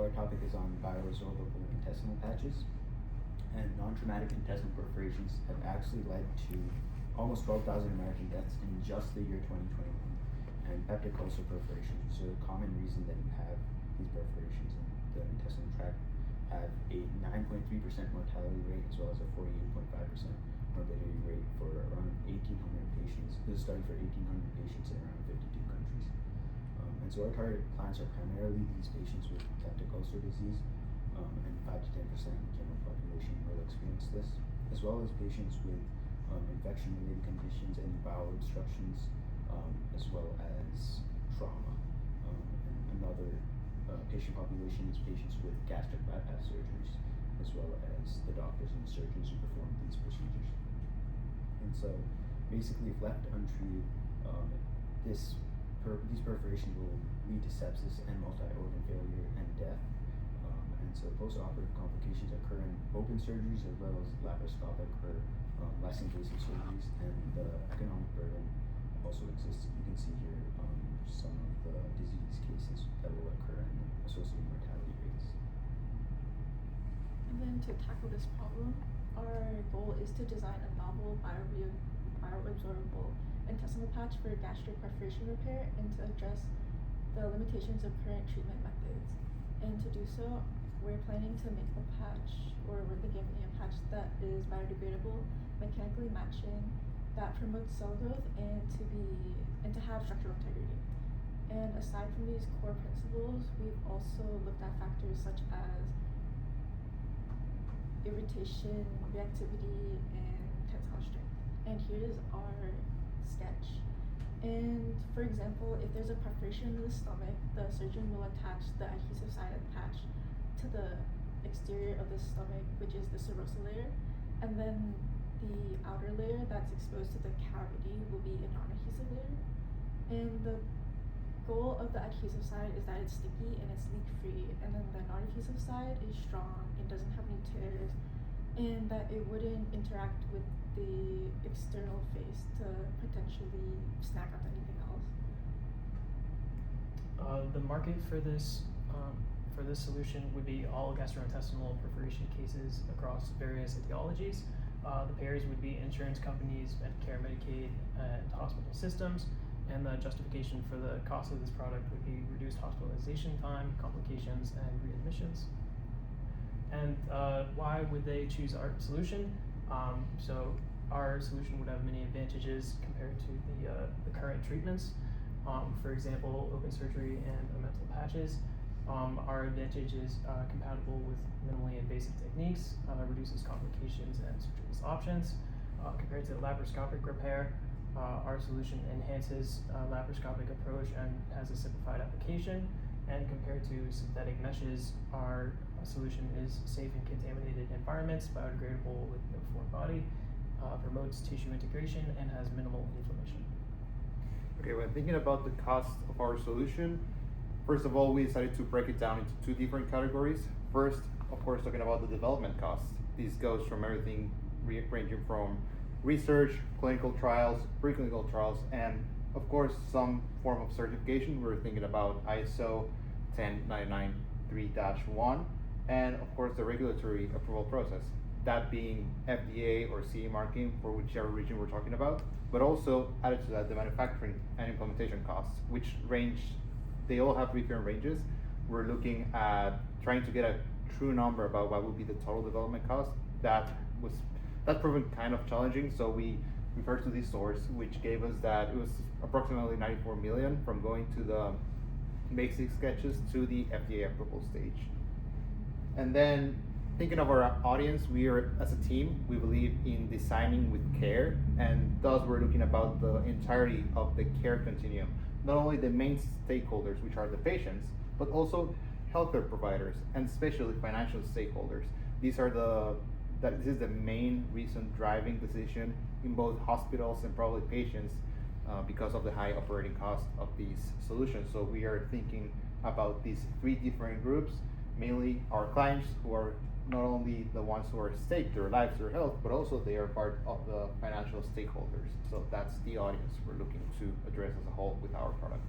our topic is on bioresorbable intestinal patches. And non-traumatic intestinal perforations have actually led to almost 12,000 American deaths in just the year 2021. And peptic ulcer perforations are a common reason that you have these perforations in the intestinal tract, have a 9.3% mortality rate as well as a 48.5% morbidity rate for around 1,800 patients. This is study for 1,800 patients in around 52 countries. And so our target clients are primarily these patients with peptic ulcer disease, and 5 to 10% of the general population will experience this, as well as patients with infection-related conditions and bowel obstructions, as well as trauma. And another patient population is patients with gastric bypass surgeries, as well as the doctors and the surgeons who perform these procedures. And so, basically, if left untreated, these perforations will lead to sepsis and multi-organ failure and death. And so post-operative complications occur in open surgeries as well as laparoscopic or less invasive surgeries, and the economic burden also exists. You can see here some of the disease cases that will occur and associated mortality rates. And then to tackle this problem, our goal is to design a novel bioresorbable intestinal patch for gastric perforation repair and to address the limitations of current treatment methods. And to do so, we're planning to make a patch, or we're thinking of making a patch that is biodegradable, mechanically matching, that promotes cell growth and to have structural integrity. And aside from these core principles, we've also looked at factors such as irritation, reactivity, and tensile strength. And here is our sketch. And for example, if there's a perforation in the stomach, the surgeon will attach the adhesive side of the patch to the exterior of the stomach, which is the serosal layer, and then the outer layer that's exposed to the cavity will be a non-adhesive layer. And the goal of the adhesive side is that it's sticky and it's leak-free, and then the non-adhesive side is strong and doesn't have any tears, and that it wouldn't interact with the external face to potentially snack up anything else. The market for this solution would be all gastrointestinal perforation cases across various etiologies. The payers would be insurance companies, Medicare, Medicaid, and hospital systems. And the justification for the cost of this product would be reduced hospitalization time, complications, and readmissions. And why would they choose our solution? So our solution would have many advantages compared to the current treatments. For example, open surgery and ammental patches. Our advantage is compatible with minimally invasive techniques, reduces complications and sutureless options. Compared to laparoscopic repair, our solution enhances laparoscopic approach and has a simplified application. And compared to synthetic meshes, our solution is safe in contaminated environments, biodegradable with no foreign body, promotes tissue integration, and has minimal inflammation. Okay, when thinking about the cost of our solution, first of all, we decided to break it down into two different categories. First, of course, talking about the development costs. This goes from everything ranging from research, clinical trials, preclinical trials, and of course, some form of certification. We're thinking about ISO 10993-1, and of course, the regulatory approval process, that being FDA or CE marking for whichever region we're talking about, but also added to that, the manufacturing and implementation costs, which range, they all have different ranges. We're looking at trying to get a true number about what would be the total development cost. That's proven kind of challenging, so we referred to this source, which gave us that it was approximately 94 million from going to the basic sketches to the FDA approval stage. And then thinking of our audience, we are, as a team, we believe in designing with care, and thus we're looking about the entirety of the care continuum. Not only the main stakeholders, which are the patients, but also healthcare providers and especially financial stakeholders. This is the main reason driving decision in both hospitals and probably patients because of the high operating cost of these solutions. So we are thinking about these three different groups, mainly our clients, who are not only the ones who are at stake, their lives, their health, but also they are part of the financial stakeholders. So that's the audience we're looking to address as a whole with our product.